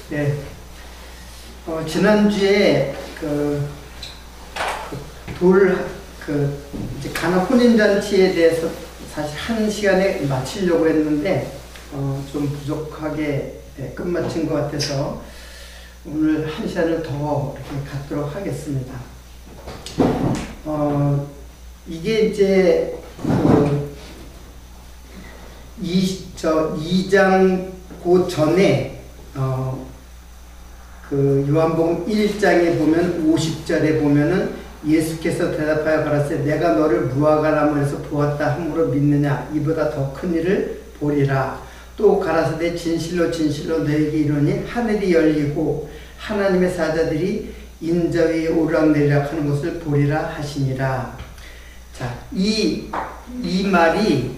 네. 지난주에 이제 가나 혼인잔치에 대해서 사실 한 시간에 마치려고 했는데, 좀 부족하게 끝마친 것 같아서 오늘 한 시간을 더 이렇게 갖도록 하겠습니다. 이게 이제 2장 그 전에 요한복음 1장에 보면 50절에 보면은 예수께서 대답하여 가라사대 내가 너를 무화과나무에서 보았다 함으로 믿느냐 이보다 더 큰 일을 보리라. 또 가라사대 진실로 진실로 너에게 이르노니 하늘이 열리고 하나님의 사자들이 인자 위에 오르락내리락 하는 것을 보리라 하시니라. 자, 이 말이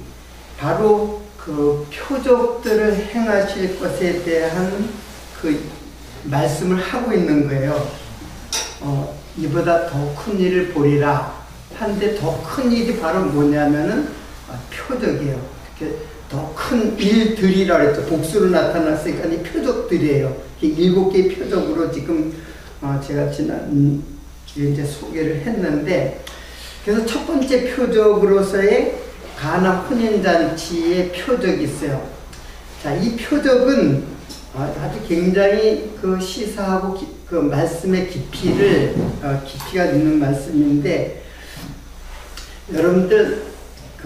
바로 그 표적들을 행하실 것에 대한 그 말씀을 하고 있는 거예요. 이보다 더 큰 일을 보리라. 한데 더 큰 일이 바로 뭐냐면은 표적이에요. 더 큰 일들이라 그랬죠. 복수로 나타났으니까 이 표적들이에요. 7개의 표적으로 지금 제가 지난 주에 이제 소개를 했는데, 그래서 첫 번째 표적으로서의 가나 혼인잔치의 표적이 있어요. 자, 이 표적은 아주 굉장히 시사하고 그 말씀의 깊이가 있는 말씀인데, 여러분들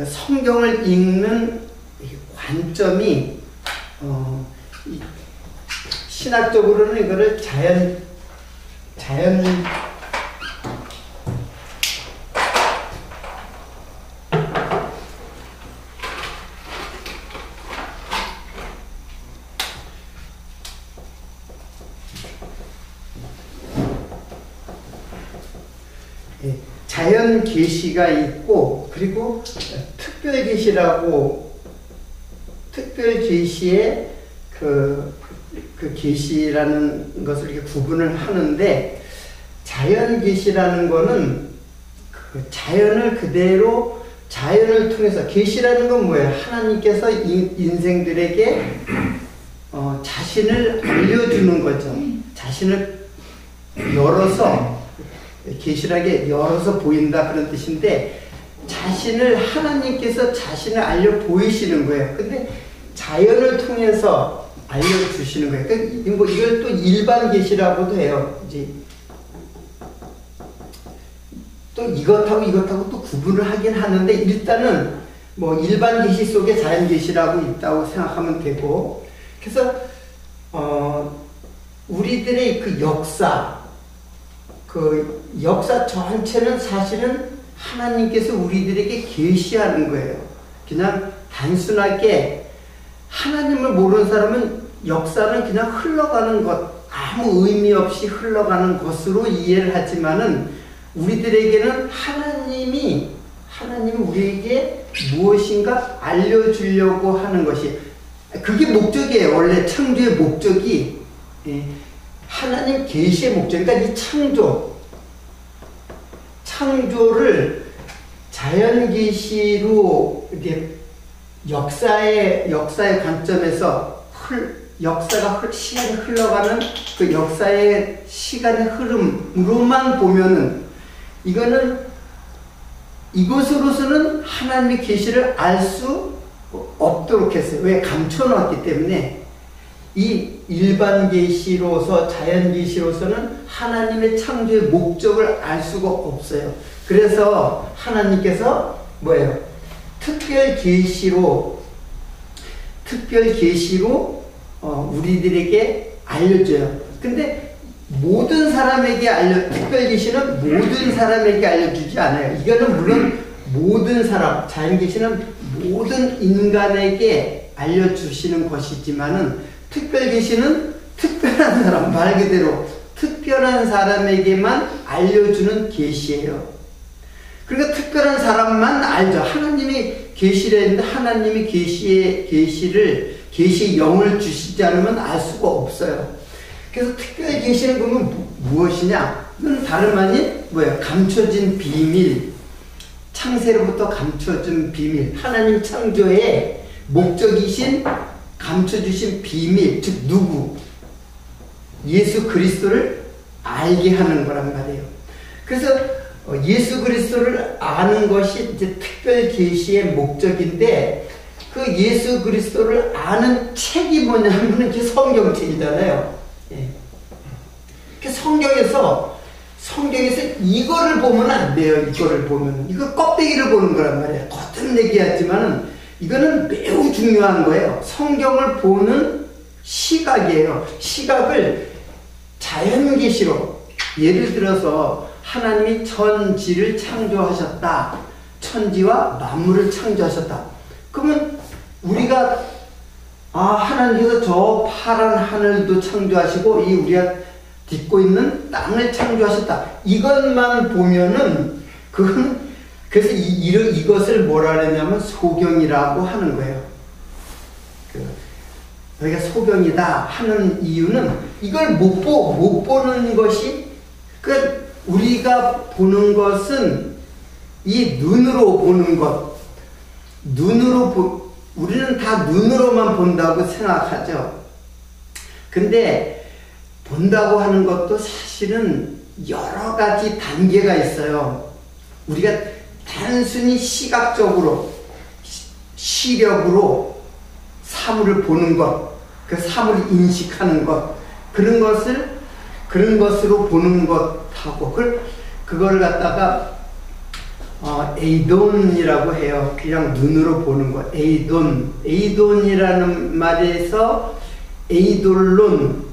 성경을 읽는 관점이 신학적으로는 이거를 자연 계시가 있고, 그리고 특별 계시의 그 계시라는 것을 이렇게 구분을 하는데, 자연 계시라는 거는 자연을 그대로 자연을 통해서, 계시라는 건 뭐예요? 하나님께서 인생들에게 자신을 알려주는 거죠. 자신을 열어서, 계시라게 열어서 보인다 그런 뜻인데, 하나님께서 자신을 알려 보이시는 거예요. 근데 자연을 통해서 알려주시는 거예요. 그러니까 이걸 또 일반 계시라고도 해요. 이제 또 이것하고 또 구분을 하긴 하는데, 일단은 뭐 일반 계시 속에 자연 계시라고 있다고 생각하면 되고, 그래서 우리들의 그 역사 전체는 사실은 하나님께서 우리들에게 계시하는 거예요. 그냥 단순하게 하나님을 모르는 사람은 역사는 그냥 흘러가는 것, 아무 의미 없이 흘러가는 것으로 이해를 하지만은, 우리들에게는 하나님이 우리에게 무엇인가 알려주려고 하는 것이, 그게 목적이에요. 원래 창조의 목적이, 하나님 계시의 목적. 그러니까 이 창조를 자연 계시로 이렇게 역사의 관점에서 시간이 흘러가는 그 역사의 시간의 흐름으로만 보면은, 이것으로서는 하나님의 계시를 알 수 없도록 했어요. 왜? 감춰놨기 때문에. 이 일반 계시로서, 자연 계시로서는 하나님의 창조의 목적을 알 수가 없어요. 그래서 하나님께서 뭐예요? 특별 계시로 우리들에게 알려줘요. 근데 특별 계시는 모든 사람에게 알려주지 않아요. 이거는 물론 모든 사람, 자연 계시는 모든 인간에게 알려주시는 것이지만은, 특별 계시는 특별한 사람, 말 그대로 특별한 사람에게만 알려주는 계시예요. 그러니까 특별한 사람만 알죠. 하나님이 계시를 했는데, 하나님이 계시의 영을 주시지 않으면 알 수가 없어요. 그래서 특별 계시는 그러면 무엇이냐? 이건 다름 아닌 뭐예요? 감춰진 비밀, 창세로부터 감춰진 비밀, 하나님 창조의 목적이신 감춰주신 비밀, 즉 누구? 예수 그리스도를 알게 하는 거란 말이에요. 그래서 예수 그리스도를 아는 것이 이제 특별 계시의 목적인데, 그 예수 그리스도를 아는 책이 뭐냐면 이게 성경책이잖아요. 예. 성경에서 이거를 보면 안 돼요. 이거를 보면 이거 껍데기를 보는 거란 말이에요. 겉은 얘기하지만은 이거는 매우 중요한 거예요. 성경을 보는 시각이에요. 시각을 자연계시로, 예를 들어서 하나님이 천지를 창조하셨다. 천지와 만물을 창조하셨다. 그러면 우리가 하나님께서 저 파란 하늘도 창조하시고 이 우리가 딛고 있는 땅을 창조하셨다. 이것만 보면은 그래서 이것을 뭐라 그러냐면 소경이라고 하는 거예요. 여기가 소경이다 하는 이유는 이걸 못 보는 것이, 우리가 보는 것은 이 눈으로 보는 것, 우리는 다 눈으로만 본다고 생각하죠. 근데 본다고 하는 것도 사실은 여러 가지 단계가 있어요. 우리가 단순히 시각적으로, 시력으로 사물을 보는 것, 그 사물을 인식하는 것, 그런 것으로 보는 것하고, 그걸 갖다가 에이돈이라고 해요. 그냥 눈으로 보는 것. 에이돈이라는 말에서 에이돌론,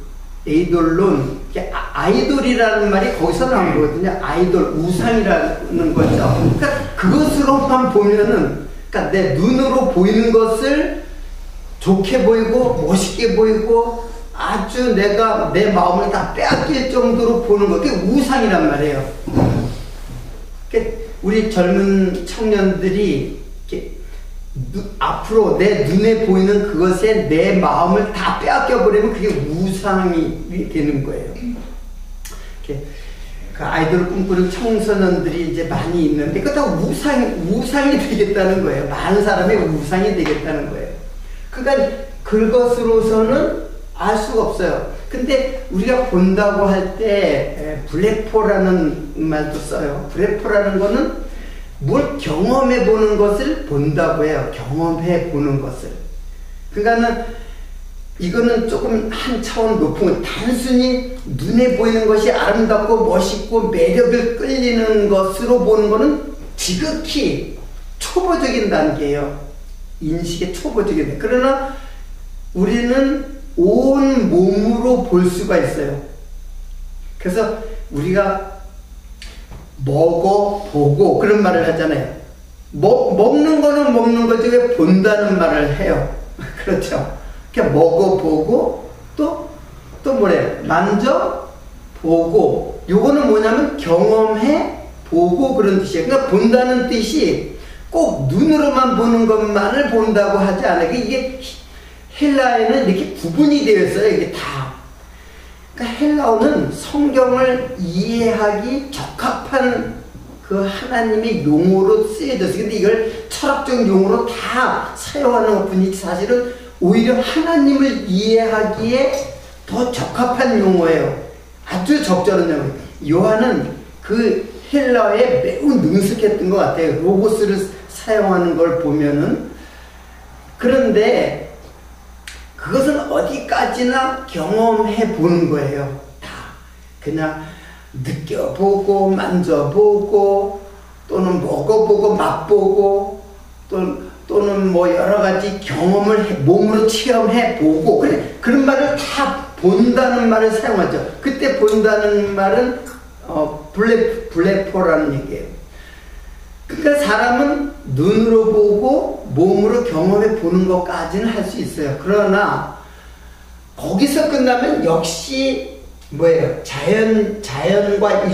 아이돌이라는 말이 거기서 나온 거거든요. 아이돌, 우상이라는 거죠. 그러니까 그것으로만 보면은, 그러니까 내 눈으로 보이는 것을 좋게 보이고 멋있게 보이고 아주 내가 내 마음을 다 빼앗길 정도로 보는 것, 그게 우상이란 말이에요. 그러니까 우리 젊은 청년들이 앞으로 내 눈에 보이는 그것에 내 마음을 다 빼앗겨 버리면 그게 우상이 되는 거예요. 그 아이돌을 꿈꾸는 청소년들이 이제 많이 있는데 그거 다 우상이 되겠다는 거예요. 많은 사람이 우상이 되겠다는 거예요. 그러니까 그것으로서는 알 수가 없어요. 근데 우리가 본다고 할 때 블랙포라는 말도 써요. 블랙포라는 거는 뭘 경험해 보는 것을 본다고 해요. 경험해 보는 것을. 그러니까는 이거는 조금 한 차원 높은 거, 단순히 눈에 보이는 것이 아름답고 멋있고 매력을 끌리는 것으로 보는 거는 지극히 초보적인 단계예요. 인식의 초보적인 단계. 그러나 우리는 온 몸으로 볼 수가 있어요. 그래서 우리가 먹어보고 그런 말을 하잖아요. 먹는 거는 먹는 거지 왜 본다는 말을 해요. 그렇죠. 그냥 먹어보고 또 뭐래요? 만져보고. 요거는 뭐냐면 경험해보고 그런 뜻이에요. 그러니까 본다는 뜻이 꼭 눈으로만 보는 것만을 본다고 하지 않아요. 이게 헬라어에는 이렇게 구분이 되어 있어요. 이게 다. 그러니까 헬라어는 성경을 이해하기 적합한 그 하나님의 용어로 쓰여졌어요. 근데 이걸 철학적 용어로 다 사용하는 것 뿐이지 사실은 오히려 하나님을 이해하기에 더 적합한 용어예요. 아주 적절한 용어예요. 요한은 그 헬라어에 매우 능숙했던 것 같아요. 로고스를 사용하는 걸 보면은. 그런데 그것은 어디까지나 경험해 보는 거예요. 다 그냥 느껴보고 만져보고 또는 먹어보고 맛보고 또는 뭐 여러 가지 경험을 몸으로 체험해 보고 그런 말을 다 본다는 말을 사용하죠. 그때 본다는 말은 블레포라는 얘기예요. 그러니까 사람은 눈으로 보고 몸으로 경험해 보는 것까지는 할 수 있어요. 그러나 거기서 끝나면 역시 뭐예요? 자연과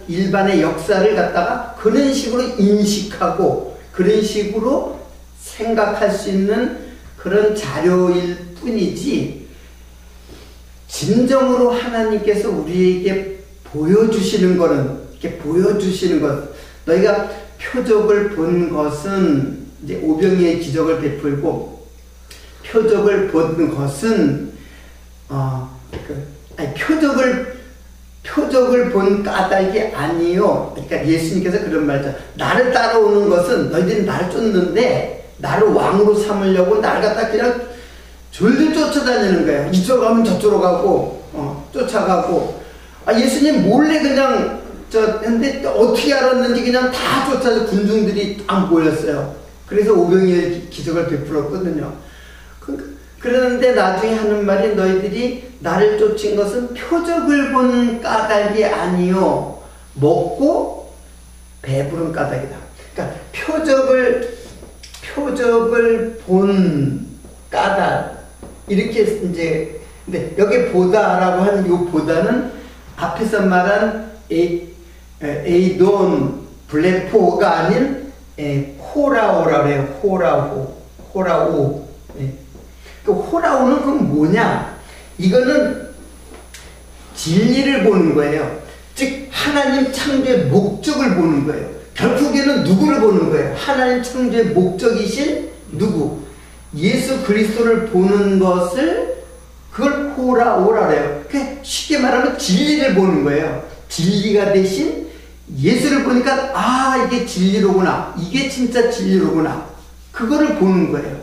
일반의 역사를 갖다가 그런 식으로 인식하고 그런 식으로 생각할 수 있는 그런 자료일 뿐이지, 진정으로 하나님께서 우리에게 보여주시는 거는, 이렇게 보여주시는 것, 너희가 표적을 본 것은 이제 오병이의 기적을 베풀고, 표적을 본 것은 아니, 표적을 본 까닭이 아니요. 그러니까 예수님께서 그런 말이죠. 나를 따라오는 것은 너희들이 나를 쫓는데 나를 왕으로 삼으려고 나를 갖다 그냥 졸졸 쫓아다니는 거예요. 이쪽으로 가면 저쪽으로 가고 쫓아가고. 예수님 몰래 그냥 근데 어떻게 알았는지 그냥 다 쫓아서 군중들이 딱 모였어요. 그래서 오병이의 기적을 베풀었거든요. 그러는데 나중에 하는 말이 너희들이 나를 쫓은 것은 표적을 본 까닭이 아니요 먹고 배부른 까닭이다. 그러니까 표적을 본 까닭 이렇게 이제 근데 여기 보다라고 하는 요 보다는 앞에서 말한 에이돈 블레포가 아닌 호라오라 그래요. 호라오. 그 호라오는 그건 뭐냐? 이거는 진리를 보는 거예요. 즉 하나님 창조의 목적을 보는 거예요. 결국에는 누구를 보는 거예요? 하나님 창조의 목적이신 누구? 예수 그리스도를 보는 것을 그걸 호라오라 그래요. 쉽게 말하면 진리를 보는 거예요. 진리가 대신 예수를 보니까 이게 진리로구나. 이게 진짜 진리로구나. 그거를 보는 거예요.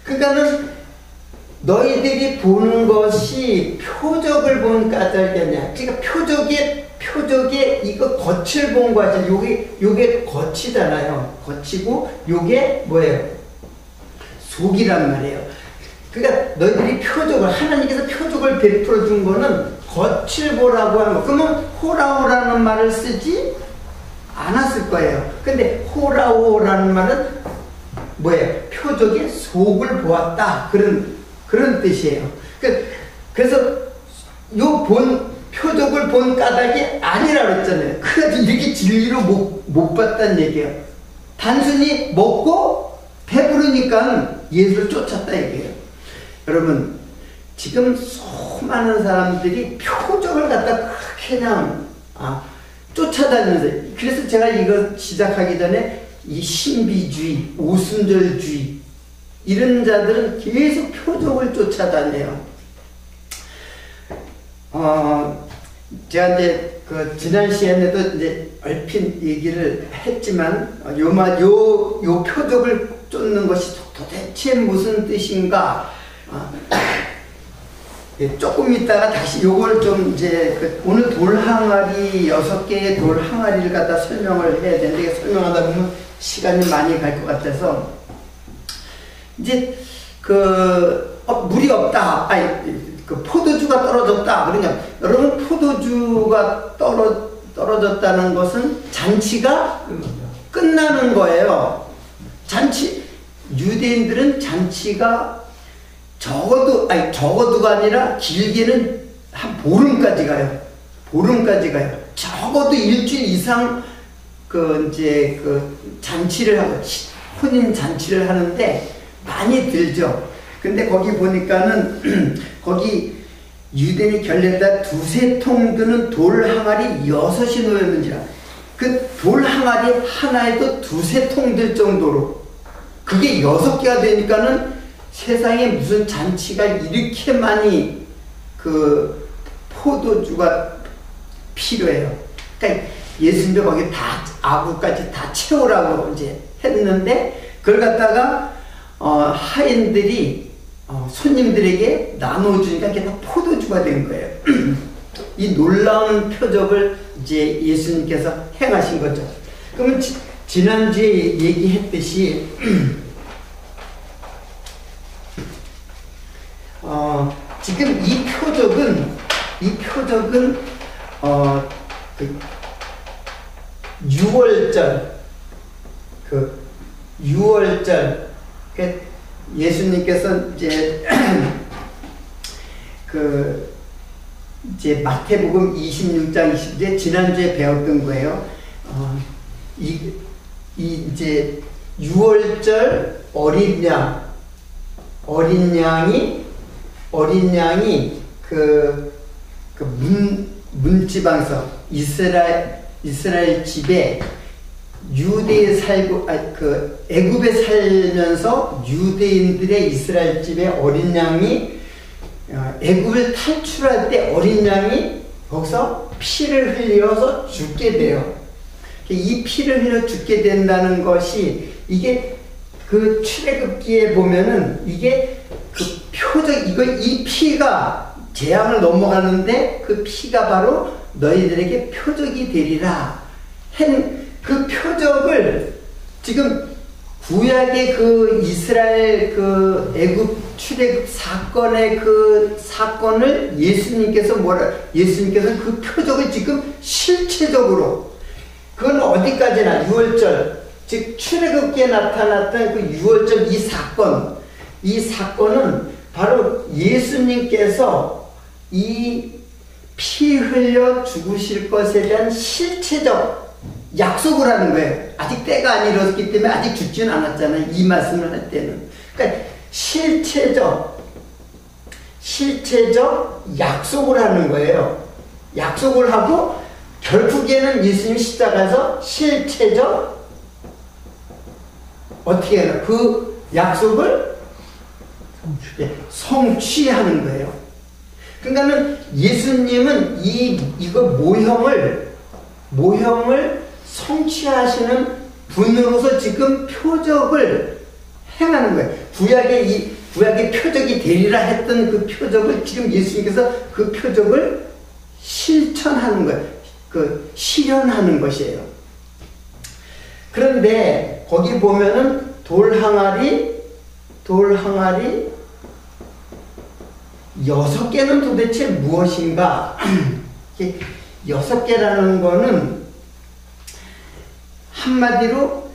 그러니까는 너희들이 보는 것이 표적을 본 까닭이 아니야. 그러니까 표적에 이거 겉을 본 거지. 요게 겉이잖아요. 겉이고 요게 뭐예요? 속이란 말이에요. 그러니까 너희들이 하나님께서 표적을 베풀어 준 거는 겉을 보라고 하는 거. 그러면 호라오라는 말을 쓰지 않았을 거예요. 근데 호라오라는 말은 뭐예요? 표적의 속을 보았다. 그런 뜻이에요. 그래서 표적을 본 까닭이 아니라 그랬잖아요. 그래서 이렇게 진리로 못 봤다는 얘기예요. 단순히 먹고 배부르니까 예수를 쫓았다 얘기예요. 여러분, 지금 수많은 사람들이 표적을 갖다 그냥 쫓아다니면서, 그래서 제가 이거 시작하기 전에 이 신비주의, 오순절주의 이런 자들은 계속 표적을 쫓아다녀요. 제가 이제 지난 시간에도 이제 얼핏 얘기를 했지만 요 표적을 쫓는 것이 도대체 무슨 뜻인가? 조금 있다가 다시 요걸 좀 이제 오늘 돌 항아리 6개의 돌 항아리를 갖다 설명을 해야 되는데 설명하다 보면 시간이 많이 갈 것 같아서 이제 물이 없다. 포도주가 떨어졌다. 그러냐? 여러분, 포도주가 떨어졌다는 것은 잔치가 끝나는 거예요. 유대인들은 잔치가 적어도가 아니라 길게는 한 보름까지 가요. 적어도 일주일 이상 잔치를 하고 혼인 잔치를 하는데 많이 들죠. 근데 거기 보니까는 거기 유대인이 결례다 2-3통 드는 돌 항아리 6이 놓였는지라. 그 돌 항아리 하나에도 2-3통 들 정도로 그게 6개가 되니까는 세상에 무슨 잔치가 이렇게 많이 포도주가 필요해요. 그러니까 예수님도 거기 다 아구까지 다 채우라고 이제 했는데 그걸 갖다가 하인들이 손님들에게 나눠주니까 그게 다 포도주가 된 거예요. 이 놀라운 표적을 이제 예수님께서 행하신 거죠. 그러면 지난주에 얘기했듯이 지금 이 표적은 6월절 예수님께서 이제 마태복음 26장 20절 지난주에 배웠던 거예요. 이제 6월절 어린 양이 문지방서 이스라엘 집에 유대에 살고 애굽에 살면서 유대인들의 이스라엘 집에 어린 양이 애굽을 탈출할 때 어린 양이 거기서 피를 흘려서 죽게 돼요. 이 피를 흘려 죽게 된다는 것이 이게 그 출애굽기에 보면은 이게 그 표적 이 피가 재앙을 넘어가는데 그 피가 바로 너희들에게 표적이 되리라. 그 표적을 지금 구약의 그 이스라엘 그 애굽 출애굽 사건의 그 사건을 예수님께서 그 표적을 지금 실체적으로 그건 어디까지나 유월절 즉 출애굽기에 나타났던 그 유월절 이 사건은 바로 예수님께서 이 피 흘려 죽으실 것에 대한 실체적 약속을 하는 거예요. 아직 때가 안 이뤘기 때문에 아직 죽지는 않았잖아요. 이 말씀을 할 때는. 그러니까 실체적 약속을 하는 거예요. 약속을 하고 결국에는 예수님 십자가에서 실체적 어떻게 해요? 그 약속을 성취하는 거예요. 그러니까는 예수님은 이거 모형을 성취하시는 분으로서 지금 표적을 행하는 거예요. 구약의 표적이 되리라 했던 그 표적을 지금 예수님께서 그 표적을 실천하는 거예요. 그 실현하는 것이에요. 그런데 거기 보면은 돌 항아리 6개는 도대체 무엇인가? 6개라는 거는 한마디로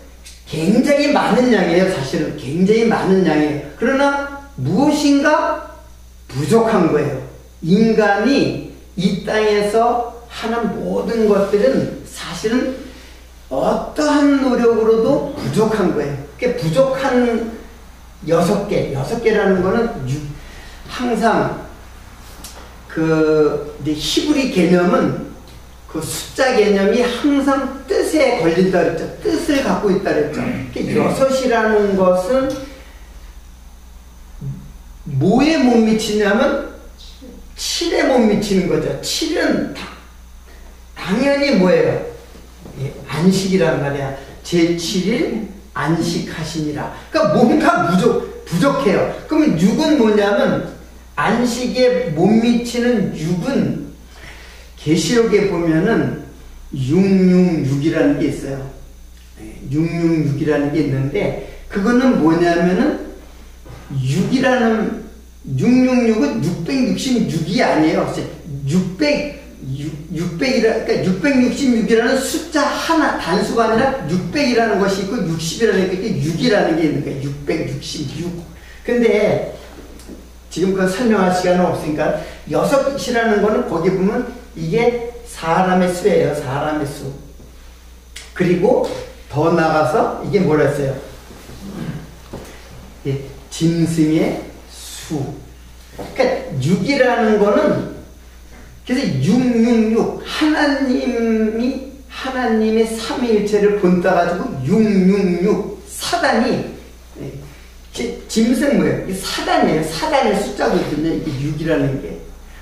굉장히 많은 양이에요. 사실은 굉장히 많은 양이에요. 그러나 무엇인가 부족한 거예요. 인간이 이 땅에서 하는 모든 것들은 사실은 어떠한 노력으로도 부족한 거예요. 그게 부족한 6개라는 거는 항상 이제 히브리 개념은 그 숫자 개념이 항상 뜻에 걸린다 그랬죠. 뜻을 갖고 있다 그랬죠. 6이라는 것은 뭐에 못 미치냐면 7에 못 미치는 거죠. 7은 당연히 뭐예요? 안식이란 말이야. 제7일 안식하시니라. 그러니까 뭔가 부족해요. 그러면 6은 뭐냐면 안식에 못 미치는 6은 계시록에 보면은 666이라는 게 있어요. 666이라는 게 있는데 그거는 뭐냐면은 666은 666이 아니에요. 666이라는 숫자 하나, 단수가 아니라 600이라는 것이 있고 60이라는 게 6이라는 게 있는 거예요. 666. 근데 지금 그 설명할 시간은 없으니까 6이라는 거는 거기 보면 이게 사람의 수예요. 사람의 수. 그리고 더 나가서 이게 뭐라 했어요? 짐승의 수. 그러니까 6이라는 거는 그래서 666 하나님의 삼위일체를 본따가지고 666 사단이 짐승 뭐예요? 사단이에요. 사단의 숫자거든요. 이게 6이라는 게.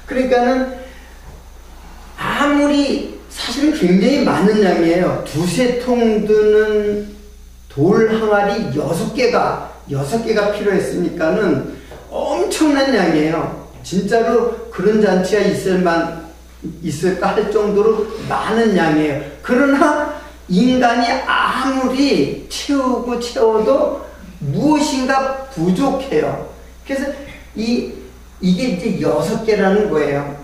그러니까는 아무리 사실은 굉장히 많은 양이에요. 두세 통 드는 돌 항아리 6개가 필요했으니까는 엄청난 양이에요. 진짜로 그런 잔치가 있을까 할 정도로 많은 양이에요. 그러나 인간이 아무리 채워도 무엇인가 부족해요. 그래서 이게 이제 6개라는 거예요.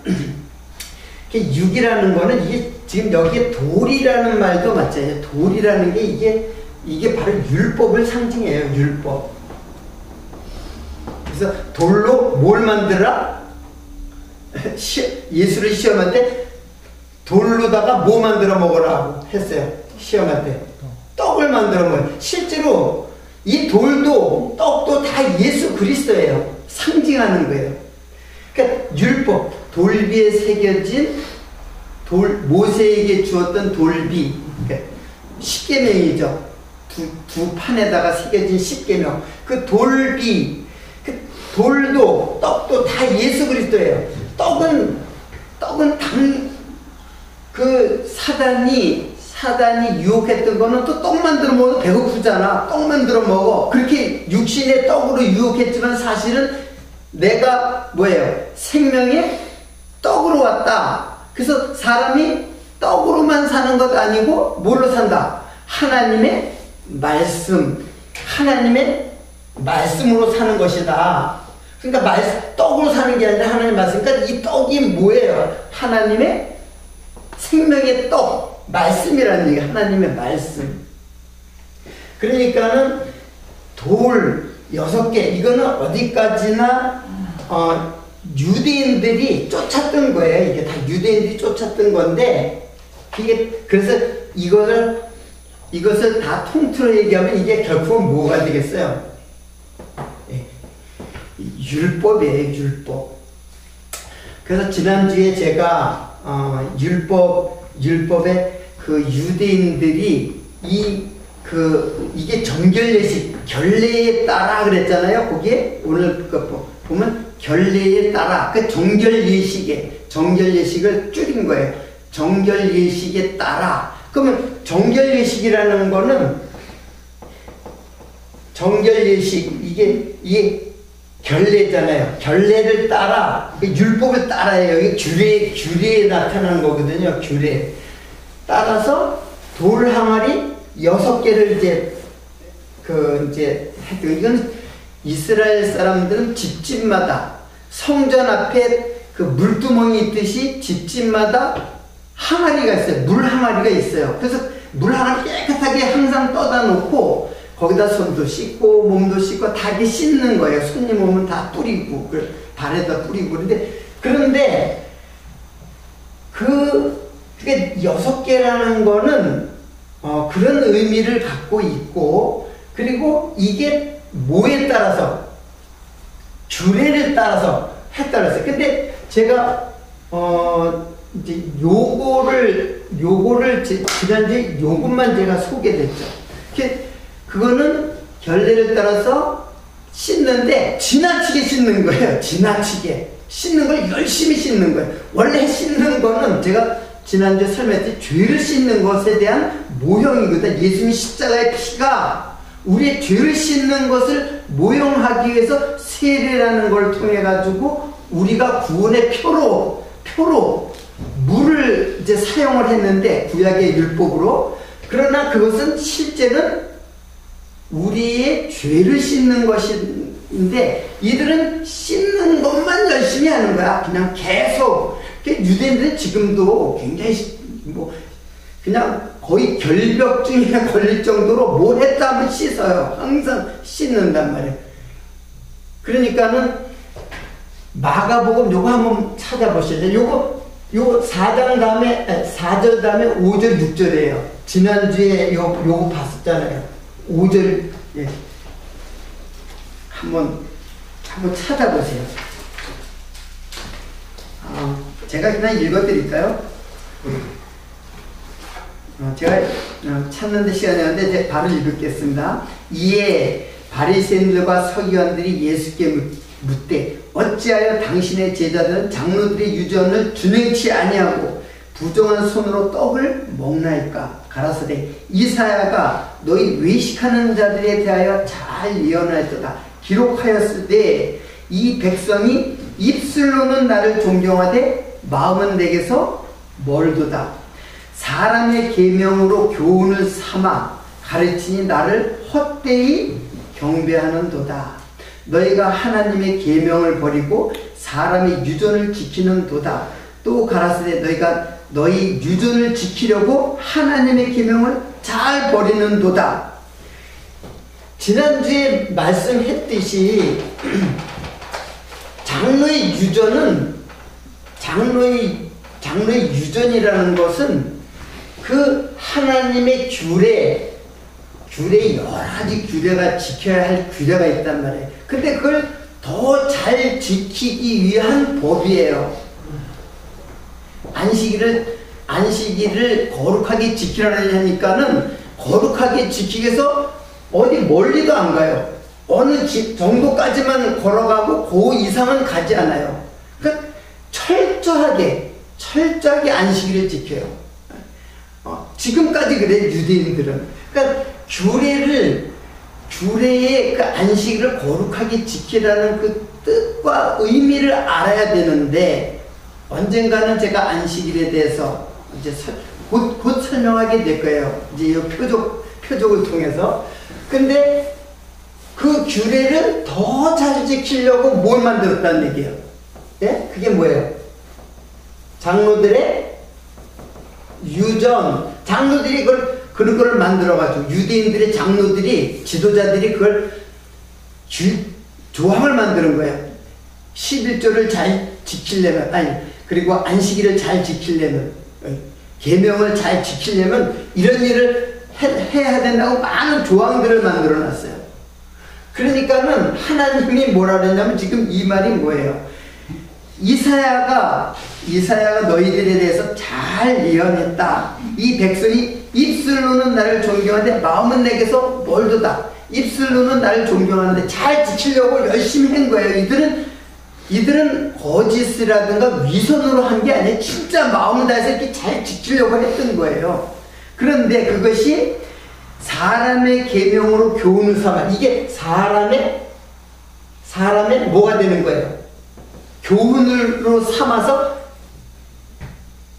6이라는 거는 이게 지금 여기에 돌이라는 말도 맞잖아요. 돌이라는 게 이게 바로 율법을 상징해요. 율법. 그래서 돌로 뭘 만들어라? 예수를 시험할 때 돌로다가 뭐 만들어 먹으라고 했어요. 시험할 때 떡을 만들어 먹어요. 실제로 이 돌도 떡도 다 예수 그리스도예요. 상징하는 거예요. 그러니까 율법, 돌비에 새겨진 모세에게 주었던 돌비, 그러니까 십계명이죠. 두 판에다가 새겨진 십계명. 그 돌비, 돌도 떡도 다 예수 그리스도예요. 떡은 사단이 유혹했던 거는 또 떡 만들어 먹어도 배고프잖아. 떡 만들어 먹어. 그렇게 육신의 떡으로 유혹했지만 사실은 내가 뭐예요? 생명의 떡으로 왔다. 그래서 사람이 떡으로만 사는 것 아니고 뭘로 산다? 하나님의 말씀으로 사는 것이다. 그러니까 떡으로 사는 게 아니라 하나님의 말씀. 그러니까 이 떡이 뭐예요? 하나님의 생명의 떡, 말씀이라는 얘기. 하나님의 말씀. 그러니까는 돌 6개, 이거는 어디까지나 유대인들이 쫓았던 거예요. 이게 다 유대인들이 쫓았던 건데, 그래서 이것을 다 통틀어 얘기하면 이게 결국은 뭐가 되겠어요? 율법이에요, 율법. 그래서 지난주에 제가 율법에 그 유대인들이 이게 정결례식, 결례에 따라 그랬잖아요. 거기에 오늘 보면 결례에 따라, 그 정결례식을 줄인 거예요. 정결례식에 따라. 그러면 정결례식이라는 거는 정결례식, 이게 결례잖아요. 결례를 따라, 율법을 따라요. 이게 규례에 나타나는 거거든요. 규례. 따라서 돌 항아리 6개를 이제 했고, 이건 이스라엘 사람들은 집집마다 성전 앞에 그 물두멍이 있듯이 집집마다 항아리가 있어요. 물 항아리가 있어요. 그래서 물 항아리 깨끗하게 항상 떠다 놓고 거기다 손도 씻고 몸도 씻고 다 이렇게 씻는 거예요. 손님 오면 다 뿌리고 발에다 뿌리고. 그런데 그게 6개라는 거는 그런 의미를 갖고 있고, 그리고 이게 뭐에 따라서 규례를 따라서 했다고 했어요. 근데 제가 이제 요거를 지난주에 요것만 제가 소개됐죠. 그거는 결례를 따라서 씻는데 지나치게 씻는 거예요. 지나치게 씻는 걸 열심히 씻는 거예요. 원래 씻는 거는 제가 지난주에 설명했듯이 죄를 씻는 것에 대한 모형이거든. 예수님이 십자가의 피가 우리의 죄를 씻는 것을 모형하기 위해서 세례라는 걸 통해 가지고 우리가 구원의 표로 물을 이제 사용을 했는데, 구약의 율법으로. 그러나 그것은 실제는 우리의 죄를 씻는 것인데, 이들은 씻는 것만 열심히 하는 거야. 그냥 계속. 유대인들은 지금도 굉장히 그냥 거의 결벽증에 걸릴 정도로 뭘 했다 하면 씻어요. 항상 씻는단 말이에요. 그러니까는 마가복음 요거 한번 찾아보실래요? 요거 4장 다음에 4절 다음에 5절 6절이에요. 지난주에 요거 봤었잖아요. 5절. 예. 한번 찾아보세요. 제가 그냥 읽어드릴까요? 제가 찾는데 시간이 없는데 바로 읽겠습니다. 이에 바리새인들과 서기관들이 예수께 묻되 어찌하여 당신의 제자들은 장로들의 유전을 준행치 아니하고 부정한 손으로 떡을 먹나이까? 가라사대 이사야가 너희 외식하는 자들에 대하여 잘 예언하였도다. 기록하였으되 이 백성이 입술로는 나를 존경하되 마음은 내게서 멀도다. 사람의 계명으로 교훈을 삼아 가르치니 나를 헛되이 경배하는도다. 너희가 하나님의 계명을 버리고 사람의 유전을 지키는도다. 또 가라사대 너희가 너희 유전을 지키려고 하나님의 계명을 잘 버리는도다. 지난주에 말씀했듯이 장로의 유전은 장로의 유전이라는 것은 그 하나님의 규례 여러 가지 규례가 지켜야 할 규례가 있단 말이에요. 근데 그걸 더 잘 지키기 위한 법이에요. 안식일을 거룩하게 지키라는 하니까는 거룩하게 지키기 위해서 어디 멀리도 안 가요. 어느 정도까지만 걸어가고 그 이상은 가지 않아요. 그러니까 철저하게 안식일을 지켜요. 지금까지 그래 유대인들은. 그러니까 규례의 그 안식일을 거룩하게 지키라는 그 뜻과 의미를 알아야 되는데, 언젠가는 제가 안식일에 대해서 이제 곧 설명하게 될 거예요. 이제 이 표적을 통해서. 근데 그 규례를 더 잘 지키려고 뭘 만들었다는 얘기예요. 예? 그게 뭐예요? 장로들의 유전. 장로들이 그런 거를 만들어가지고, 유대인들의 장로들이, 지도자들이 그걸 조항을 만드는 거예요. 11조를 잘 지키려면, 그리고 안식일을 잘 지키려면, 계명을 잘 지키려면 이런 일을 해야 된다고 많은 조항들을 만들어 놨어요. 그러니까는 하나님이 뭐라 그랬냐면, 지금 이 말이 뭐예요? 이사야가 너희들에 대해서 잘 예언했다. 이 백성이 입술로는 나를 존경하는데 마음은 내게서 멀도다. 입술로는 나를 존경하는데 잘 지키려고 열심히 한 거예요. 이들은 거짓이라든가 위선으로 한 게 아니라 진짜 마음을 다해서 이렇게 잘 지키려고 했던 거예요. 그런데 그것이 사람의 계명으로 교훈을 삼아, 이게 사람의 뭐가 되는 거예요? 교훈으로 삼아서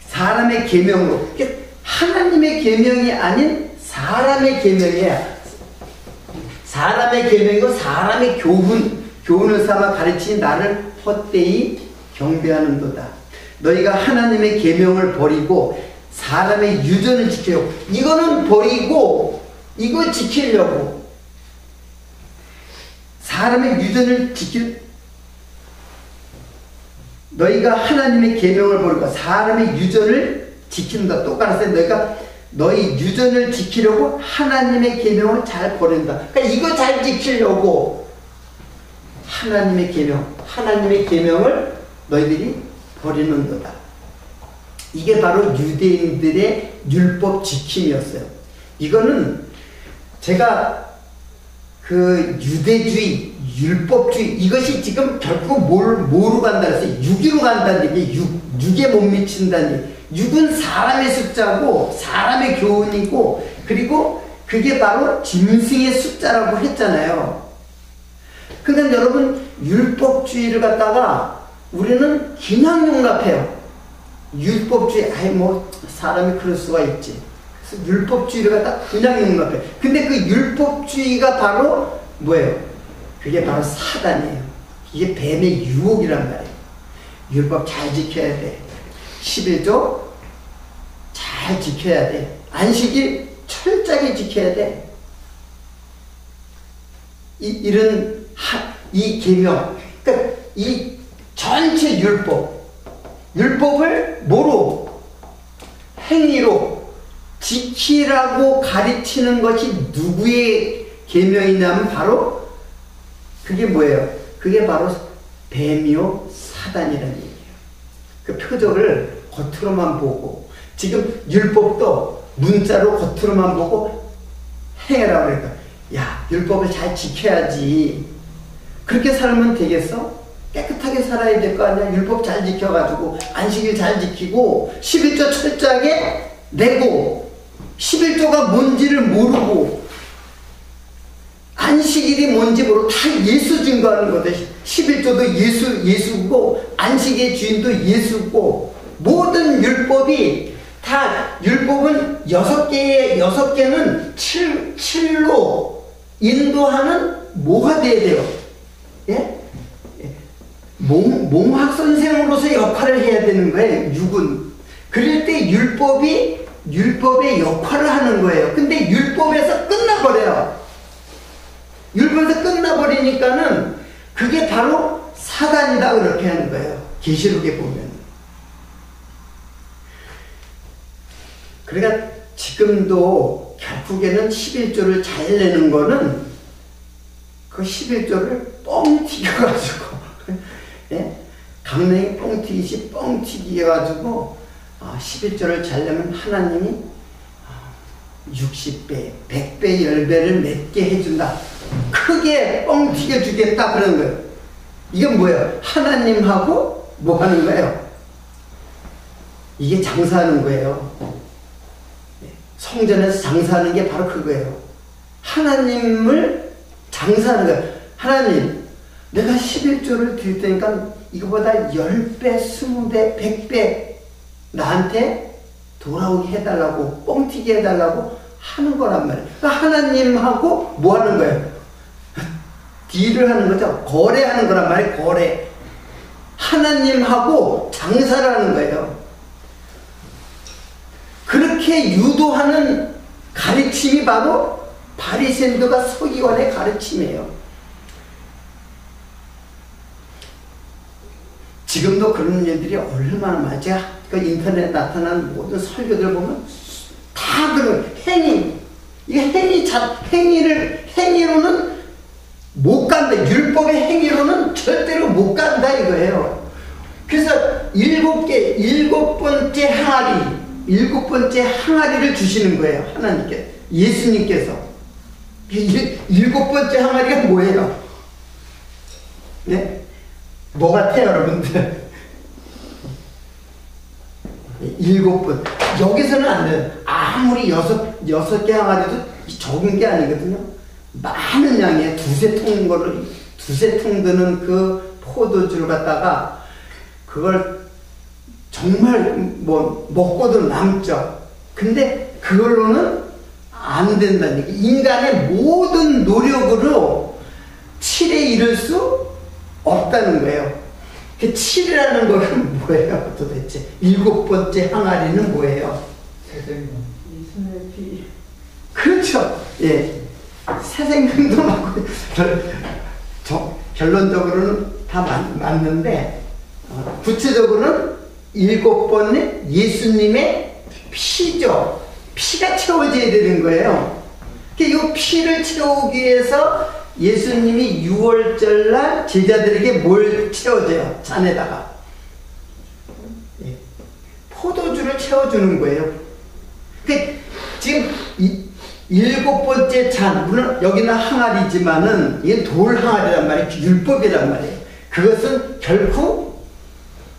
사람의 계명으로, 하나님의 계명이 아닌 사람의 계명이야. 사람의 계명이고 사람의 교훈을 삼아 가르치니 나를 헛되이 경배하는도다. 너희가 하나님의 계명을 버리고 사람의 유전을 지키려고, 이거는 버리고 이거 지키려고, 사람의 유전을 너희가 하나님의 계명을 버리고 사람의 유전을 지킨다. 똑같이 너희 유전을 지키려고 하나님의 계명을 잘 버린다. 그러니까 이거 잘 지키려고 하나님의 계명을 너희들이 버리는도다. 이게 바로 유대인들의 율법 지킴이었어요. 이거는 제가 그 유대주의, 율법주의, 이것이 지금 결국 뭐로 간다는 했어요? 육으로 간다는 얘기, 육에 못 미친다는 얘기. 육은 사람의 숫자고 사람의 교훈이고, 그리고 그게 바로 짐승의 숫자라고 했잖아요. 그러니까 여러분, 율법주의를 갖다가 우리는 그냥 용납해요. 율법주의, 사람이 그럴 수가 있지. 그래서 율법주의를 갖다가 그냥 용납해요. 근데 그 율법주의가 바로 뭐예요? 그게 바로 사단이에요. 이게 뱀의 유혹이란 말이에요. 율법 잘 지켜야 돼. 11조 잘 지켜야 돼. 안식일 철저하게 지켜야 돼. 이 계명, 그러니까 이 전체 율법을 뭐로? 행위로 지키라고 가르치는 것이 누구의 계명이냐면 바로 그게 뭐예요? 그게 바로 뱀이요 사단이라는 얘기예요. 그 표적을 겉으로만 보고, 지금 율법도 문자로 겉으로만 보고 행해라 그러니까, 야, 율법을 잘 지켜야지. 그렇게 살면 되겠어? 깨끗하게 살아야 될 거 아니야? 율법 잘 지켜가지고 안식일 잘 지키고 11조 철저하게 내고, 11조가 뭔지를 모르고 안식일이 뭔지 모르고 다 예수 증거하는 거다. 11조도 예수고 안식의 주인도 예수고, 모든 율법이 다, 율법은 6개는 7로 인도하는 뭐가 돼야 돼요? 예? 몽학 선생으로서 역할을 해야 되는 거예요, 육은. 그럴 때 율법의 역할을 하는 거예요. 근데 율법에서 끝나버려요. 율법에서 끝나버리니까는 그게 바로 사단이다, 그렇게 하는 거예요. 계시록에 보면. 그러니까 지금도 결국에는 11조를 잘 내는 거는 그 11조를 뻥 튀겨가지고, 예? 강냉이 뻥 튀기시 뻥 튀겨가지고 11조를 잘 내면 하나님이 60배, 100배, 10배를 맺게 해준다. 크게 뻥튀겨 주겠다 그러는 거예요. 이건 뭐예요? 하나님하고 뭐 하는 거예요? 이게 장사하는 거예요. 성전에서 장사하는 게 바로 그거예요. 하나님을 장사하는 거예요. 하나님, 내가 11조를 드릴 테니까 이거보다 10배, 20배, 100배 나한테 돌아오게 해달라고, 뻥튀기 해달라고 하는 거란 말이에요. 그러니까 하나님하고 뭐 하는 거예요? 딜을 하는 거죠. 거래하는 거란 말이에요. 거래. 하나님하고 장사를 하는 거예요. 그렇게 유도하는 가르침이 바로 바리새인들과 서기관의 가르침이에요. 지금도 그런 일들이 얼마나 많아요. 제가 그 인터넷에 나타난 모든 설교들 보면 다 그런 행위. 이게 행위로는 못 간다. 율법의 행위로는 절대로 못 간다 이거예요. 그래서 일곱 번째 항아리를 주시는 거예요. 하나님께. 예수님께서. 일곱 번째 항아리가 뭐예요? 네? 뭐 같아요, 여러분들? 7번. 여기서는 안 돼요. 아무리 여섯 개 항아리도 적은 게 아니거든요. 많은 양의 두세 통 드는 그 포도주를 갖다가 그걸 정말 뭐 먹고도 남죠. 근데 그걸로는 안 된다는 얘기. 인간의 모든 노력으로 7에 이를 수 없다는 거예요. 그 7이라는 것은 뭐예요 도대체? 7번째 항아리는 뭐예요? 예수님의 피. 그렇죠. 예. 새 생명도 맞고 결론적으로는 다 맞는데 구체적으로는 7번은 예수님의 피죠. 피가 채워져야 되는 거예요. 이 피를 채우기 위해서 예수님이 6월절날 제자들에게 뭘 채워줘요? 잔에다가 포도주를 채워주는 거예요. 지금 7번째 잔, 물론 여기는 항아리지만은 이게 돌 항아리란 말이에요. 율법이란 말이에요. 그것은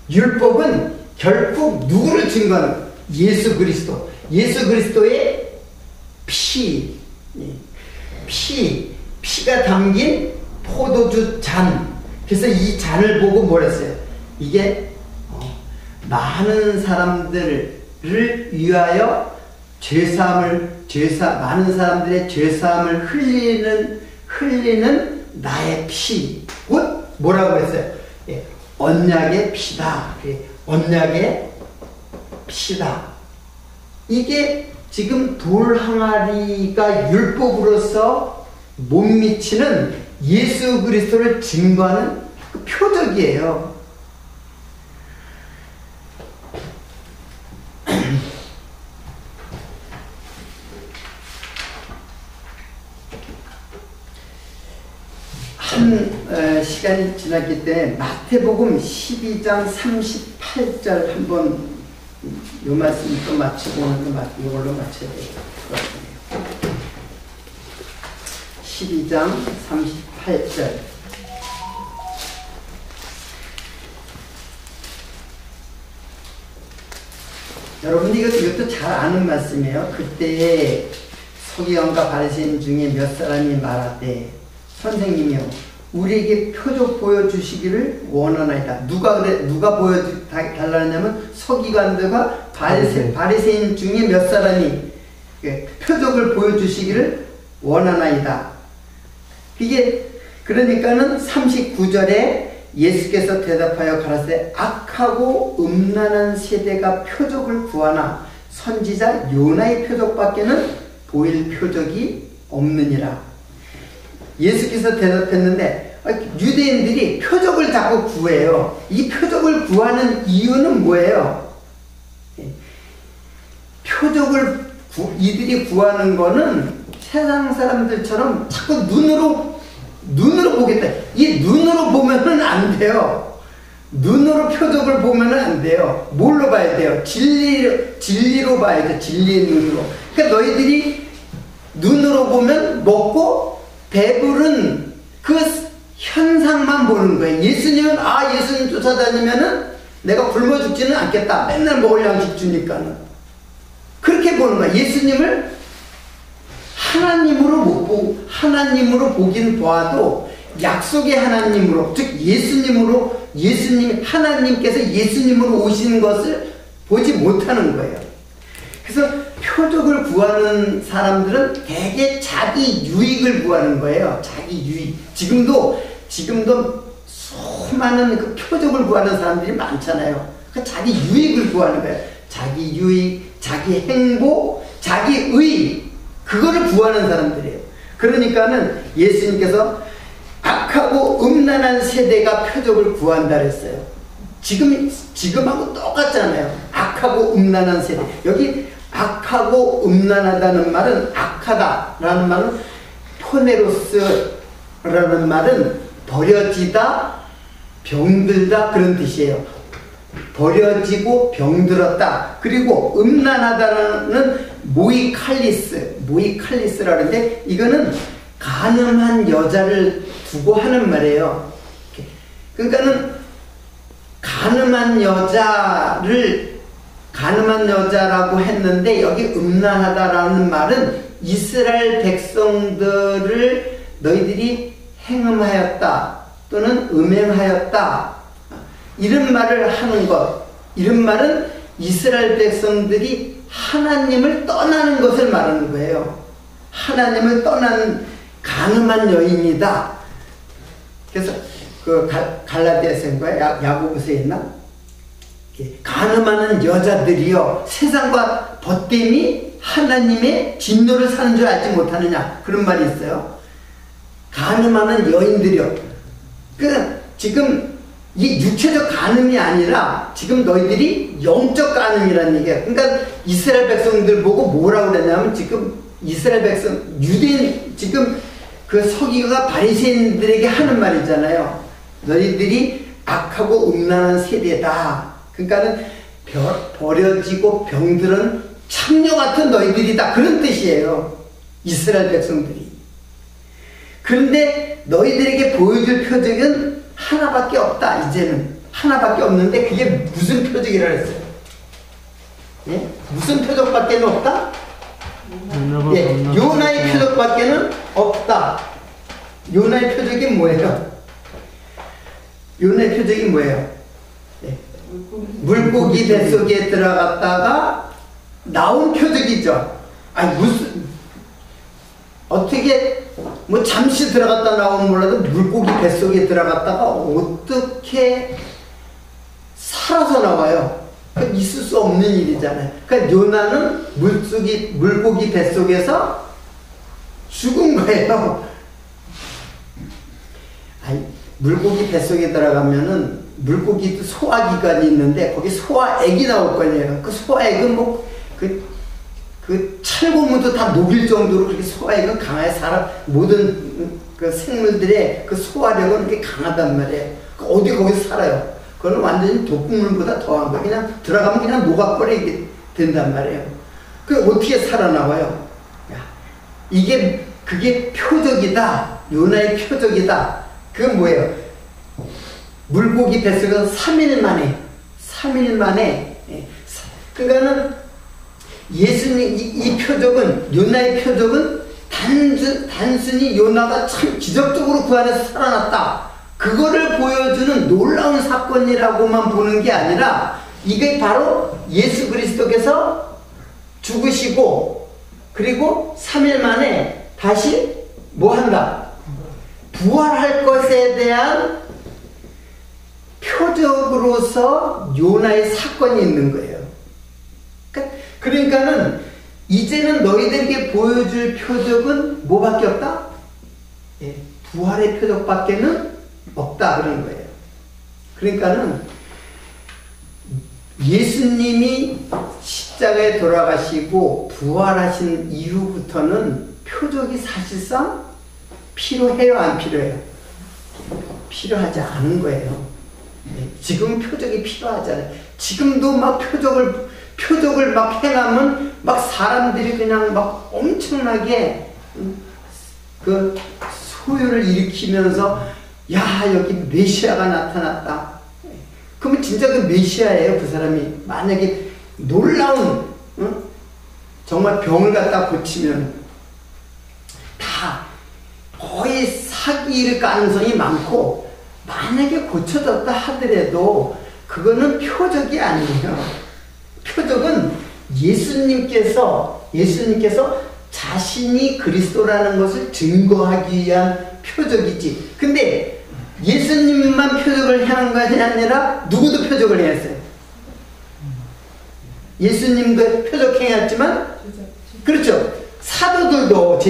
율법은 결국 누구를 증거하는 거예요? 예수 그리스도. 예수 그리스도의 피가 담긴 포도주 잔. 그래서 이 잔을 보고 뭘 했어요? 이게 많은 사람들을 위하여 많은 사람들의 죄사함을 흘리는 나의 피. 곧 뭐라고 했어요? 언약의 피다. 언약의 피다. 이게 지금 돌 항아리가 율법으로서 못 미치는 예수 그리스도를 증거하는 그 표적이에요. 시간이 지났기 때문에 마태복음 12장 38절 한번 요 말씀 또 마치고 이걸로 마쳐야 돼요. 12장 38절. 여러분들이 이것도 잘 아는 말씀이에요. 그때 서기관과 바리새인 중에 몇 사람이 말하되 선생님이요 우리에게 표적 보여주시기를 원하나이다. 누가 보여달라냐면 서기관들과 바리새인 중에 몇 사람이 표적을 보여주시기를 원하나이다. 이게 그러니까는 39절에 예수께서 대답하여 가라사대 악하고 음란한 세대가 표적을 구하나 선지자 요나의 표적밖에는 보일 표적이 없느니라. 예수께서 대답했는데 유대인들이 표적을 자꾸 구해요. 이 표적을 구하는 이유는 뭐예요? 표적을 이들이 구하는 거는 세상 사람들처럼 자꾸 눈으로 보겠다. 이 눈으로 보면은 안 돼요. 눈으로 표적을 보면은 안 돼요. 뭘로 봐야 돼요? 진리로 봐야죠. 진리의 눈으로. 그러니까 너희들이 눈으로 보면 먹고 배부른 그 현상만 보는 거예요. 예수님은 예수님 쫓아다니면은 내가 굶어 죽지는 않겠다. 맨날 먹을 양식 주니까는. 그렇게 보는 거예요. 예수님을 하나님으로 못 보고, 하나님으로 보긴 봐도 약속의 하나님으로, 즉 하나님께서 예수님으로 오신 것을 보지 못하는 거예요. 그래서 표적을 구하는 사람들은 대개 자기 유익을 구하는 거예요. 자기 유익. 지금도 수많은 그 표적을 구하는 사람들이 많잖아요. 그러니까 자기 유익을 구하는 거예요. 자기 유익, 자기 행복, 자기 의, 그거를 구하는 사람들이에요. 그러니까는 예수님께서 악하고 음란한 세대가 표적을 구한다 그랬어요. 지금하고 똑같잖아요. 악하고 음란한 세대. 여기 악하고 음란하다는 말은, 악하다라는 말은 포네로스라는 말은 버려지다, 병들다, 그런 뜻이에요. 버려지고 병들었다. 그리고 음란하다는 모이칼리스라는데, 이거는 간음한 여자를 두고 하는 말이에요. 그러니까는 간음한 여자라고 했는데, 여기 음란하다라는 말은 이스라엘 백성들을 너희들이 행음하였다 또는 음행하였다, 이런 말을 하는 것. 이런 말은 이스라엘 백성들이 하나님을 떠나는 것을 말하는 거예요. 하나님을 떠나는 간음한 여인이다. 그래서 그 갈라디아서인가요? 야고보서에 있나? 간음하는 여자들이요, 세상과 벗됨이 하나님의 진노를 사는 줄 알지 못하느냐, 그런 말이 있어요. 간음하는 여인들이요. 지금 이 육체적 간음이 아니라 지금 너희들이 영적 간음이라는 얘기예요. 그러니까 이스라엘 백성들 보고 뭐라고 그랬냐면, 지금 이스라엘 백성, 유대인, 지금 그 서기가 바리새인들에게 하는 말이잖아요. 너희들이 악하고 음란한 세대다. 그러니까는 버려지고 병들은 창녀 같은 너희들이다, 그런 뜻이에요. 이스라엘 백성들이. 그런데 너희들에게 보여줄 표적은 하나밖에 없다. 이제는 하나밖에 없는데, 그게 무슨 표적이라 했어요? 예? 무슨 표적밖에는 없다? 예, 요나의 표적밖에는 없다. 요나의 표적이 뭐예요? 요나의 표적이 뭐예요? 예. 물고기 뱃속에 들어갔다가 나온 표적이죠. 어떻게 잠시 들어갔다 나오면 몰라도 물고기 뱃속에 들어갔다가 어떻게 살아서 나와요? 있을 수 없는 일이잖아요. 그러니까 요나는 물고기 뱃속에서 죽은 거예요. 물고기 뱃속에 들어가면은, 물고기도 소화기관이 있는데 거기 소화액이 나올 거예요. 그 소화액은 그 찰고무도 다 녹일 정도로 그렇게 소화액은 강해요. 모든 그 생물들의 그 소화력은 그렇게 강하단 말이에요. 거기서 살아요. 그거는 완전히 독극물보다 더한 거예요. 그냥 들어가면 그냥 녹아버리게 된단 말이에요. 어떻게 살아나와요? 그게 표적이다. 요나의 표적이다. 그건 뭐예요? 물고기 뱃속에서 3일 만에, 그러니까는 예수님, 이 표적은, 요나의 표적은 단순히 요나가 참 기적적으로 그 안에서 살아났다, 그거를 보여주는 놀라운 사건이라고만 보는 게 아니라, 이게 바로 예수 그리스도께서 죽으시고 그리고 3일 만에 다시 뭐 한다? 부활할 것에 대한 표적으로서 요나의 사건이 있는 거예요. 그러니까는 이제는 너희들에게 보여줄 표적은 뭐밖에 없다? 부활의 표적밖에는 없다, 그런 거예요. 그러니까는 예수님이 십자가에 돌아가시고 부활하신 이후부터는 표적이 사실상 필요해요, 안 필요해요? 필요하지 않은 거예요. 지금 표적이 필요하잖아요. 지금도 막 표적을 막 행하면 막 사람들이 그냥 막 엄청나게 그 소요를 일으키면서 야 여기 메시아가 나타났다. 그러면 진짜 그 메시아예요. 그 사람이 만약에 놀라운 정말 병을 갖다 고치면 다 거의 사기일 가능성이 많고, 만약에 고쳐졌다 하더라도 그거는 표적이 아니에요. 표적은 예수님께서 자신이 그리스도라는 것을 증거하기 위한 표적이지. 근데 예수님만 표적을 행한 것이 아니라 누구도 표적을 행했어요. 예수님도 표적 행했지만, 그렇죠. 사도들도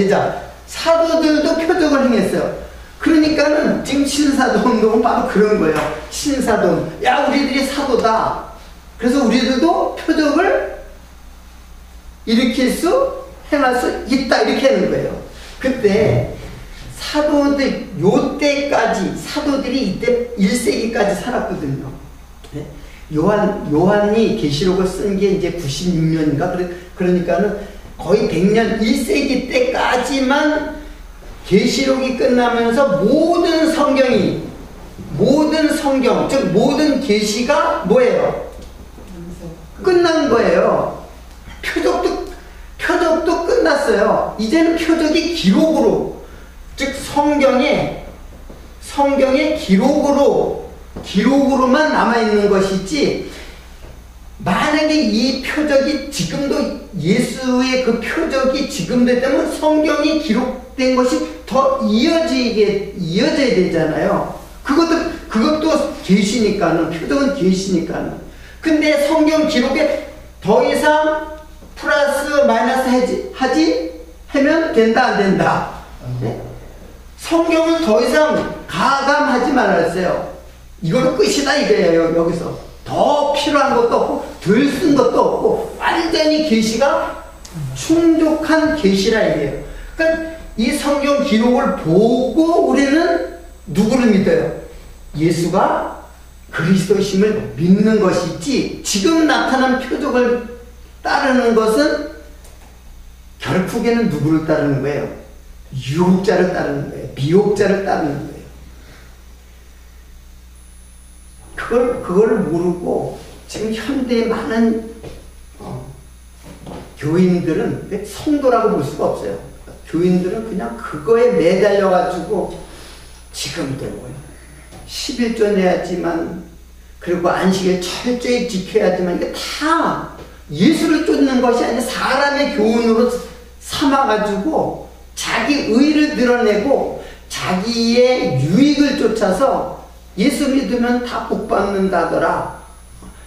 사도들도 표적을 행했어요. 그러니까는 지금 신사도운동은 바로 그런 거예요. 신사도운. 야 우리들이 사도다. 그래서 우리들도 표적을 행할 수 있다 이렇게 하는 거예요. 그때 사도들 사도들이 이때 1세기까지 살았거든요. 네? 요한이 계시록을 쓴 게 이제 96년인가 그러니까는 거의 100년 1세기 때까지만 계시록이 끝나면서 모든 성경 즉 모든 계시가 뭐예요? 끝난 거예요. 표적도 끝났어요. 이제는 표적이 기록으로, 즉 성경의 기록으로만 남아있는 것이지, 만약에 이 표적이 지금도 예수의 그 표적이 지금도 되면 성경이 기록된 것이 더 이어져야 되잖아요. 그것도 계시니까는, 표적은 계시니까는. 근데 성경 기록에 더 이상 플러스 마이너스 하면 된다 안 된다. 네? 성경은 더 이상 가감하지 말았어요. 이걸로 끝이다 이거예요. 여기서 더 필요한 것도 없고 덜 쓴 것도 없고 완전히 계시가 충족한 계시라 이게요. 그러니까 이 성경 기록을 보고 우리는 누구를 믿어요? 예수가 그리스도심을 믿는 것이지, 지금 나타난 표적을 따르는 것은 결국에는 누구를 따르는 거예요? 유혹자를 따르는 거예요. 미혹자를 따르는 거예요. 그걸 모르고 지금 현대의 많은 교인들은, 성도라고 볼 수가 없어요. 교인들은 그냥 그거에 매달려가지고 지금도 11조 내야지만, 그리고 안식일 철저히 지켜야지만, 이게 다 예수를 쫓는 것이 아니라 사람의 교훈으로 삼아가지고 자기 의를 드러내고 자기의 유익을 쫓아서 예수 믿으면 다 복 받는다더라,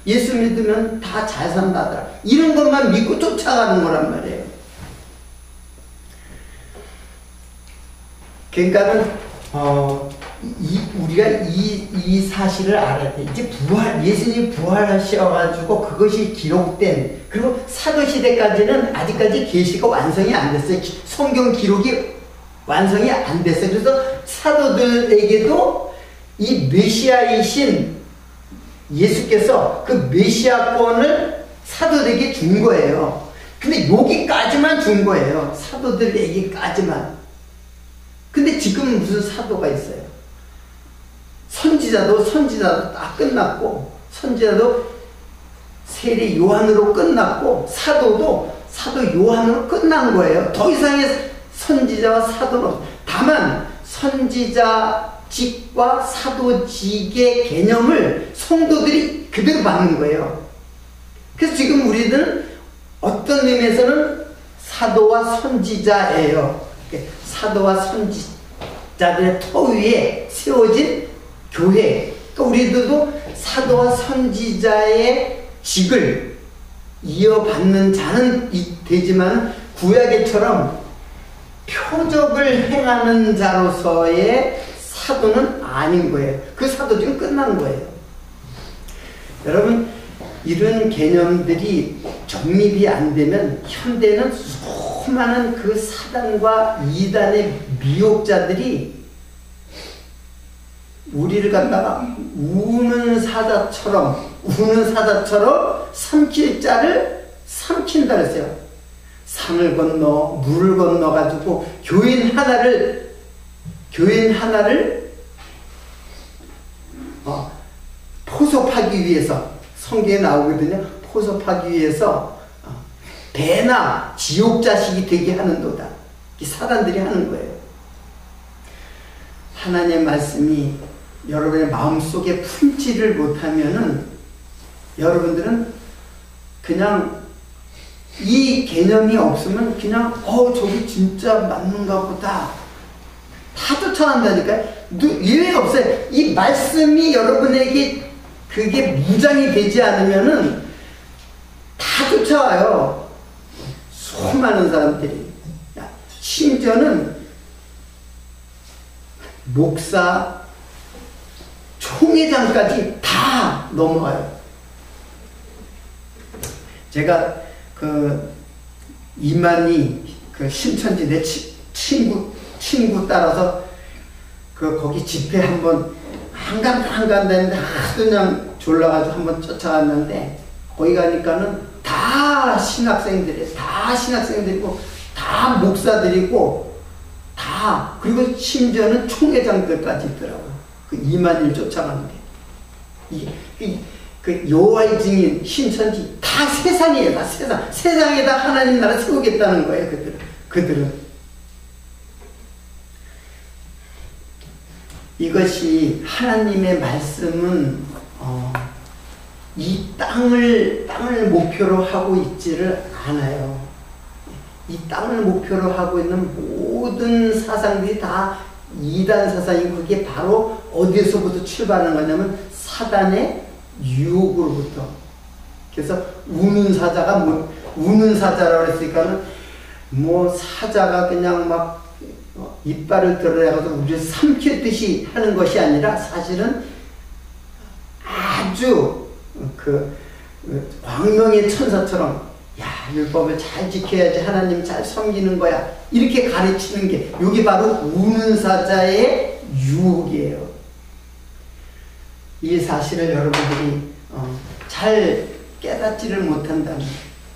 예수 믿으면 다 잘 산다더라, 이런 것만 믿고 쫓아가는 거란 말이에요. 그러니까는 우리가 이 사실을 알아야 돼. 이제 예수님이 부활하셔가지고 그것이 기록된, 그리고 사도시대까지는 아직까지 계시가 완성이 안 됐어요. 성경 기록이 완성이 안 됐어요. 그래서 사도들에게도 이 메시아이신 예수께서 그 메시아권을 사도들에게 준 거예요. 근데 여기까지만 준 거예요. 사도들에게까지만. 근데 지금 무슨 사도가 있어요? 선지자도 다 끝났고, 선지자도 세례 요한으로 끝났고, 사도 요한으로 끝난 거예요. 더 이상의 선지자와 사도는, 다만 선지자직과 사도직의 개념을 성도들이 그대로 받는 거예요. 그래서 지금 우리는 어떤 의미에서는 사도와 선지자예요. 사도와 선지자들의 터 위에 세워진 교회. 그러니까 우리들도 사도와 선지자의 직을 이어받는 자는 되지만, 구약에처럼 표적을 행하는 자로서의 사도는 아닌 거예요. 그 사도직은 끝난 거예요. 여러분, 이런 개념들이 정립이 안 되면 현대는 수많은 그 사단과 이단의 미혹자들이 우리를 갖다가 우는 사자처럼 삼킬 자를 삼킨다 그랬어요. 산을 건너 물을 건너 가지고 교인 교인 하나를 포섭하기 위해서, 성경에 나오거든요. 포섭하기 위해서 배나 지옥 자식이 되게 하는도다. 사단들이 하는 거예요. 하나님의 말씀이 여러분의 마음속에 품지를 못하면은 여러분들은 그냥 이 개념이 없으면 그냥 저기 진짜 맞는가 보다 다 쫓아간다니까요. 예외가 없어요. 이 말씀이 여러분에게 그게 무장이 되지 않으면은 다 쫓아와요. 수많은 사람들이. 심지어는 목사, 총회장까지 다 넘어가요. 제가 이만희 신천지 내 친구 따라서 거기 집회 한번 한간 되는데 하도 그냥 졸라가지고 한번 쫓아갔는데 거기 가니까는 다 신학생들이고 다 목사들이고 다, 그리고 심지어는 총회장들까지 있더라고요. 이만희를 쫓아가는 게. 여호와의 증인, 신천지 다 세상이에요. 다 세상에다 하나님 나라 세우겠다는 거예요. 그들은 이것이 하나님의 말씀은 이 땅을 목표로 하고 있지를 않아요. 이 땅을 목표로 하고 있는 모든 사상들이 다 이단 사상이고, 그게 바로 어디서부터 출발하는 거냐면 사단의 유혹으로부터. 그래서 우는 사자라고 했으니까는 사자가 그냥 막 이빨을 드러내가지고 우리를 삼키듯이 하는 것이 아니라 사실은 아주 광명의 천사처럼 율법을 잘 지켜야지 하나님 잘 섬기는 거야, 이렇게 가르치는 게 이게 바로 우는 사자의 유혹이에요. 이 사실을 여러분들이 잘 깨닫지를 못한다면,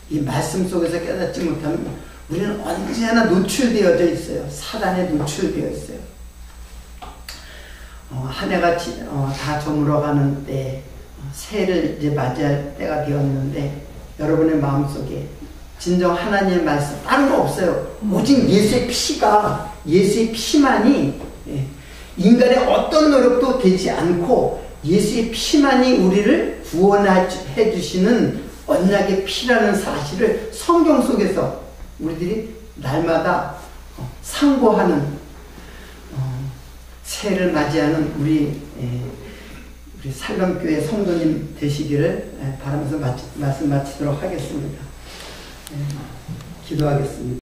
이 말씀 속에서 깨닫지 못하면 우리는 언제나 노출되어져 있어요. 사단에 노출되어 있어요. 한 해가 다 저물어가는 때, 새해를 이제 맞이할 때가 되었는데, 여러분의 마음속에 진정 하나님의 말씀 다른 거 없어요. 오직 예수의 피만이 인간의 어떤 노력도 되지 않고 예수의 피만이 우리를 구원해 주시는 언약의 피라는 사실을 성경 속에서 우리들이 날마다 상고하는 새해를 맞이하는 우리 살감교회 성도님 되시기를 바라면서 말씀 마치도록 하겠습니다. 기도하겠습니다.